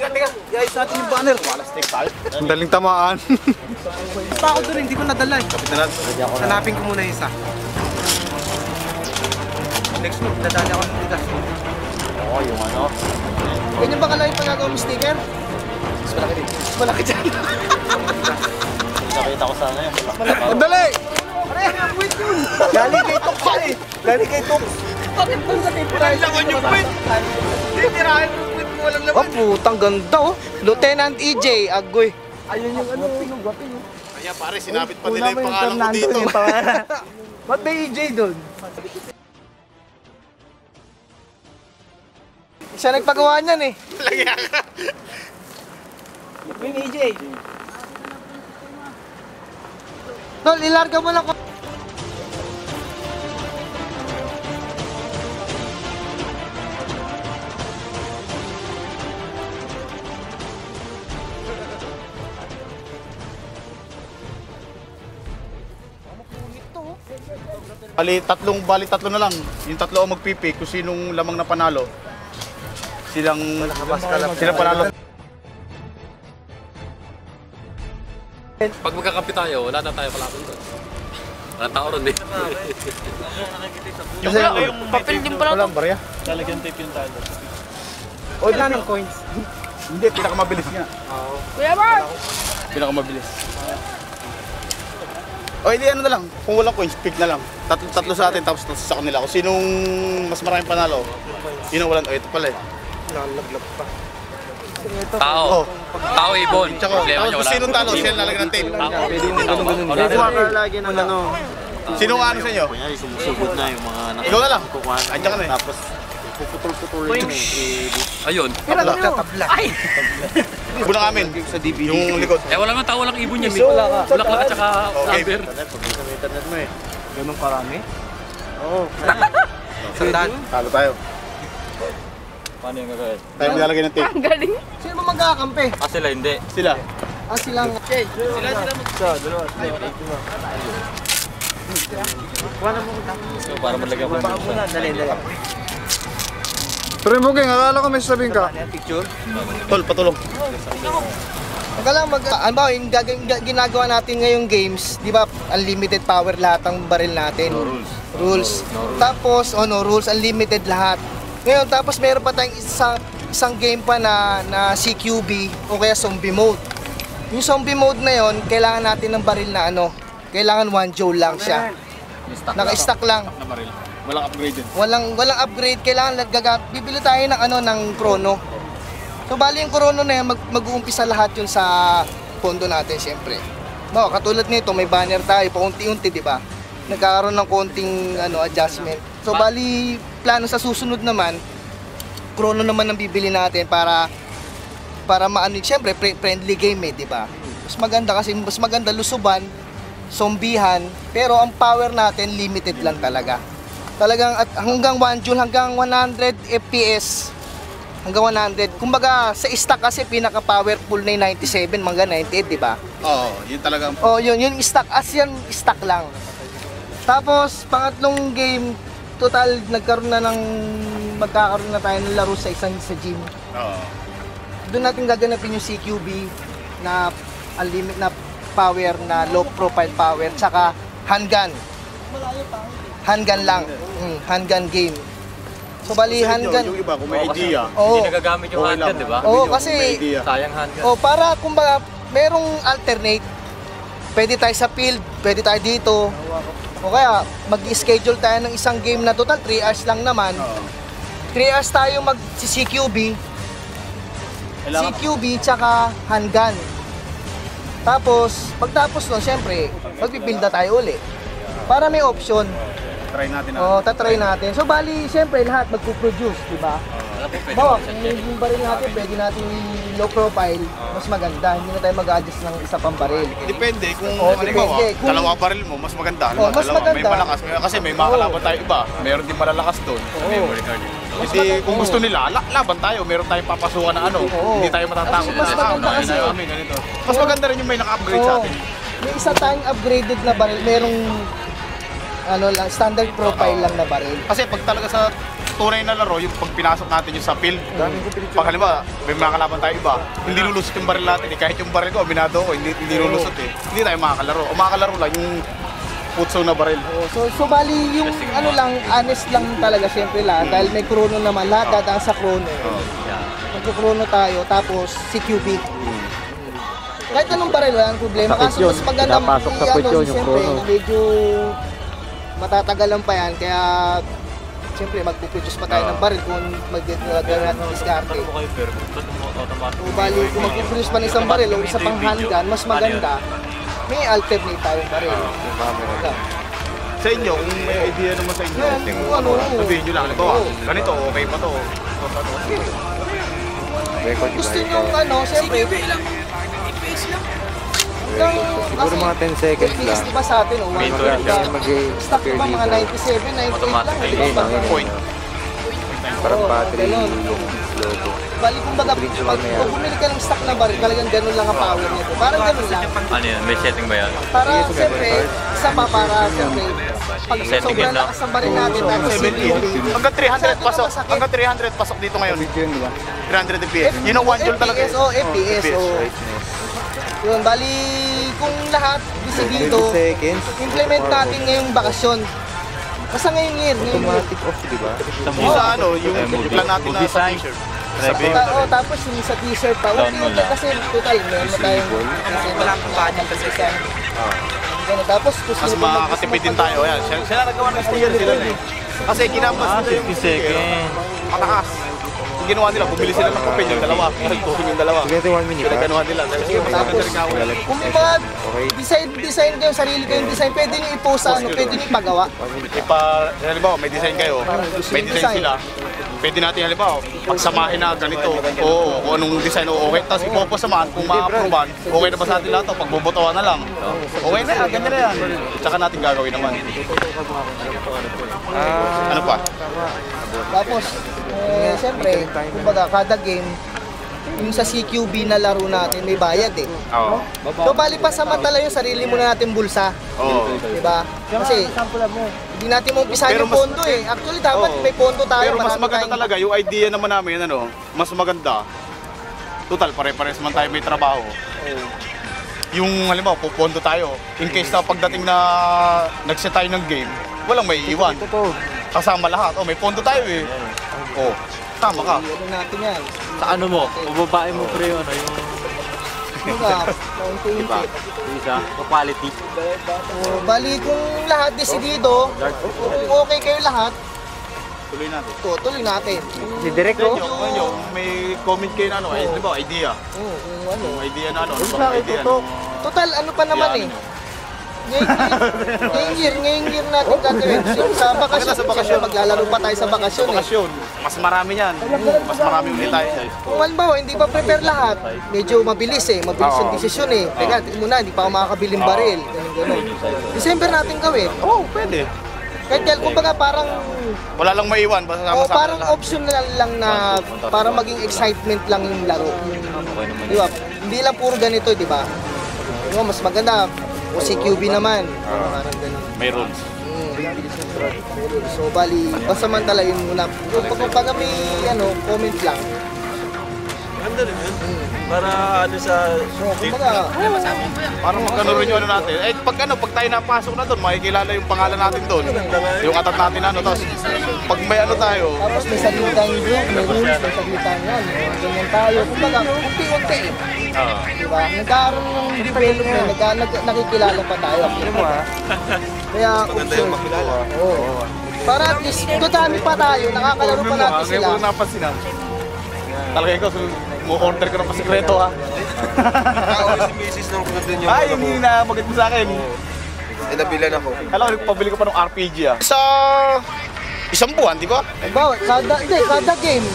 Teka. Guys, natin yung banner. Walastik tayo. Ang daling tamaan. Pa ako doon, hindi ko nadala eh. Kapit na natin. Hanapin ko muna yung isa. Next month, nadali ako ng tigas. Oo, yung ano. Ganyan ba kalaki pag gagawin yung sticker? Mas malaki din. Mas malaki dyan. Nakita ko sana yun. Ang dali! Galing kay Tox siya eh. Galing kay Tox. Bakit ba sa Walang laman yung quit. Titirahin mo quit mo, walang laman. Oh, putang ganda oh. Lieutenant EJ, Agoy. Ayun yung ano, gwapi no. Kaya pare, sinabit pa nila yung pangalan ko dito. Ba't may EJ doon? Siya nagpagawa niyan eh. Lagyan ka. Yung EJ. Tol, ilarga mo lang ko. Bali tatlo na lang. Yung tatlo ang magpipick kung sinong lamang na panalo. Sila panalo. Pag magkakampi tayo, wala na tayo kalaban doon. Wala tao ron eh. Yung papel din pala Walang barya. Lalagyan tape yung talo. O, wala ng coins. Hindi, pinakamabilis nga. Kuya Mark! Pinakamabilis. O hindi ano na lang, kung walang coins, pick na lang. Tatlo sa atin, tapos tatlo sa kanila. Kung sinong mas maraming panalo, yun ang walang, ito pala eh. Nalaglag pa. Tao. Tao ibon. Tsaka, Problema tapos niya kung wala. sinong talo, siya lalagyan ng tape. Pwede mo ganun-ganun. Wala Pwede na. mo lagi ng ano. Sinong ano sa inyo? Kunyari, sumusugod na yung mga Ikaw na lang. kukuha. Andiyan ka na eh. Tapos, puputol-putol yun eh. Ayun. Tabla. Ay! Bunang amin, Sa DVD. Eh yung likod. wala nga tao, walang ibon yan. Bulaklak at saka Okay. number. Sa may internet mo eh. Ganun karami? Oo. Sandaan. Talo tayo. Paano yung gagawin? Tayo nilalagay ng tape. Ang galing. Sino ba magkakampi? Ah, sila hindi. Sila. Ah, silang... So, para malagyan ko yung Dali. Pero mo Geng, akala ko may sabihin ka. Picture? Tol, patulong. Teka lang, ano ba, yung ginagawa natin ngayong games, di ba, unlimited power lahat ang baril natin. Rules. Tapos, rules, unlimited lahat. Ngayon, tapos meron pa tayong isang game pa na CQB o kaya zombie mode. Yung zombie mode na yon, kailangan natin ng baril na kailangan 1 joule lang siya. Naka-stack lang. Walang upgraded. Walang upgrade, kailangan bibili tayo ng chrono. So bali yung chrono na yan, mag-uumpisa lahat yun sa pondo natin siyempre. Katulad nito, may banner tayo, paunti-unti, di ba? Nagkakaroon ng konting adjustment. So bali, plano sa susunod naman, chrono naman ang bibili natin para siyempre friendly game di ba? Mas maganda kasi, mas maganda lusuban, zombihan, pero ang power natin limited lang talaga. Talagang at hanggang 1 joule, hanggang 100 FPS. Hanggang 100. Kumbaga sa stock kasi pinaka powerful na yung 97, hanggang 98, di ba? Oo, yun talaga. Oh, yun stock as yan stock lang. Tapos pangatlong game, total magkakaroon na tayo ng laro sa gym. Oo. Doon natin gaganapin yung CQB na unlimited na power, na low profile power, tsaka handgun. Handgun lang. Handgun game. So bali handgun. Yung iba, kung may idea. Oo. Hindi nagagamit yung Okay handgun, lang. di ba? Oo, Kung kasi may idea. Sayang handgun. para kumbaga merong alternate. Pwede tayo sa field, pwede tayo dito. O kaya mag-schedule tayo ng isang game na total 3 hours lang naman. 3 hours tayo mag-CQB. CQB tsaka handgun. Tapos, pagtapos nun, syempre, magpipilda tayo uli. Para may option. Try natin Tatry natin. So, bali, syempre, lahat magpuproduce, di ba? Bawa, kung yung baril natin, pwede natin low profile, mas maganda. Hindi na tayo mag-adjust ng isa pang baril. Depende kung Depende. Kung- dalawa baril mo, mas maganda. mas Dalawa, maganda. may malakas. Kasi may mga kalaban tayo iba. Meron din malalakas doon. Hindi, kung gusto nila, laban tayo. Meron tayong papasukan na hindi tayo matatakot. Mas maganda kasi. Ganito. Mas maganda rin yung may naka-upgrade sa atin. May isa tayong upgraded na baril, merong standard profile lang na baril. Kasi pag talaga sa tunay na laro, yung pag pinasok natin yung sa field. Pag halimbawa, may mga kalaban tayo iba, hindi lulusot yung baril natin. Kahit yung baril ko, binado ko, hindi lulusot eh. Hindi tayo makakalaro. O makakalaro lang yung putso na baril. So bali yung ano lang, honest lang talaga siyempre lahat. Dahil may chrono naman, lahat dadaan sa chrono. Magkukrono tayo, tapos CQB. Kahit anong baril, walang problema. Kaso mas maganda siyempre, medyo matatagalan pa yan. Kaya siyempre magpuproduce pa tayo ng baril kung mag-gagawin natin diskarte. So bali, kung magpuproduce pa ng isang baril o isa pang handgun, mas maganda. May alternate tayong baril. Sa inyo, kung may idea naman sa inyo, sabihin nyo lang, ganito, okay pa to. Gusto nyo ano, siyempre, Siguro mga 10 seconds lang. diba sa atin, stock ba mga 97, 98 lang. Point. Parang battery Ganun. logo. Bali, kumbaga, pag bumili ka ng stock na baril, talagang ganun lang ang power nito. Parang ganun lang. Ano yan? May setting ba yan? Para, siyempre, isa pa para, siyempre, pag sobrang lakas ang baril natin, tapos Hanggang 300 pasok. Hanggang 300 pasok dito ngayon. 300 FPS. Yun ang 1 joule talaga. FPS. Yun, bali, kung lahat, decidido, 20 seconds. implement natin ngayong bakasyon. Basta ngayong year. Automatic off, di ba? Yung sa ano, yung plan natin na sa t-shirt. Tapos yung sa t-shirt pa. Unti-unti kasi total, meron na tayong wala pang budget kasi isa. Tapos Mas makakatipid din tayo. Yan. Sila nagawa ng sticker sila na eh. Kasi ginamas nila yung matakas. Yung ginawa nila, bumili sila ng papel yung dalawa. Tuhin yung dalawa. 21 minutes. Pinaganuhan nila. tapos kung may mga design kayo, sarili kayong design, pwede nyo i-post sa ano, pwede nyo ipagawa. Halimbawa, may design kayo, may design sila. Pwede natin halimbawa, pagsamahin na ganito, o kung anong design o okay. Tapos ipopost naman, kung ma-approvean, okay na ba sa atin lahat o pagbobotohan na lang. Okay na yan, ganyan na yan. Tsaka natin gagawin naman. Ano pa? Tapos, siyempre, kumbaga, kada game, yung sa CQB na laro natin, may bayad eh. Oo. So, bali pa samantala yung sarili muna natin bulsa. Oo. Diba? Kasi, hindi natin maumpisahan yung pondo eh. Actually, dapat may pondo tayo. Pero mas marami maganda tayong- talaga, yung idea naman namin, ano, mas maganda. Total, pare-pares man tayo may trabaho. Yung halimbawa, pupondo tayo. In case na pagdating na nag-set tayo ng game, walang may iwan. Kasama lahat. Oh, may pondo tayo eh. Oh, tama ka. Ano natin yan. Sa ano mo? Babae mo pre yung ano yung Kumbaga, paunti-unti. isa, quality. Bali, kung lahat desidido, kung okay kayo lahat, Tuloy natin. tuloy natin. Si Direk, Sa inyo, kung inyo, may comment kayo na ano, di ba, idea. Oo, kung ano. Yung idea na ano, ano bang idea? Total, ano pa naman eh. Ngayong year natin gagawin. Sa bakasyon, Sa bakasyon. maglalaro pa tayo sa bakasyon eh. Bakasyon, mas marami yan. Mas marami ulit tayo. Kung halimbawa, hindi pa prepare lahat, medyo mabilis eh. Mabilis yung desisyon eh. Teka, muna, hindi pa ako makakabiling baril. Ganun. December natin gawin. Oo, pwede. Kahit yan, kumbaga parang, Wala lang maiwan, basta oh, sama-sama parang lahat. optional lang na para maging excitement lang yung laro. Di ba? Hindi lang puro ganito, di ba? Di ba, mas maganda. O CQB naman. Parang ganun. May rules. So bali, pasamantala yun muna. Pag may ano, comment lang. Ganda rin yun. Para ano sa... Kumbaga, Para magkano rin yung ano natin. Eh, pag tayo napasok na doon, makikilala yung pangalan natin doon. Yung atat natin ano, tapos pag may ano tayo, tapos may saglitan group, may rules, may saglitan yan. Ganyan tayo. Kumbaga, unti-unti. Diba? Nagkaroon ng development, nakikilala pa tayo. Kaya, Maganda yung makilala. Oo. Para at least, dodami pa tayo, nakakalaro pa natin sila. Ngayon ko napansin ha. Talaga ikaw, mo-order ka na pa sekreto ha. Nakauli si Mrs. nung nandun yung... Ay, yung hinabagit mo sa akin. Eh, nabilan ako. Alam ko, nagpabili ko pa ng RPG ha. Sa isang buwan, di ba? Bawa, kada game.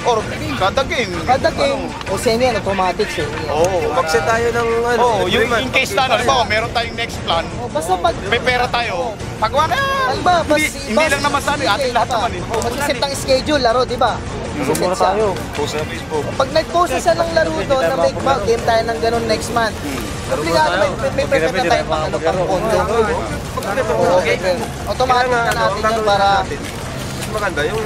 Or kada game. Kada game. O semi yan, automatic semi yan. Oo. Mag-set tayo ng ano. Oo, yung in case na ano, halimbawa, meron tayong next plan, O, basta pag... may pera tayo, pagawa na yan. Ano ba? Hindi lang naman sa amin, ating lahat naman eh. Mag-set ng schedule, laro, di ba? Muna tayo. Post sa Facebook. Pag nag-post isa ng laro doon na may game tayo ng ganun next month, obligado may prepare na tayo pang ano, pang pondo. Automatic na natin yun para Mas maganda yung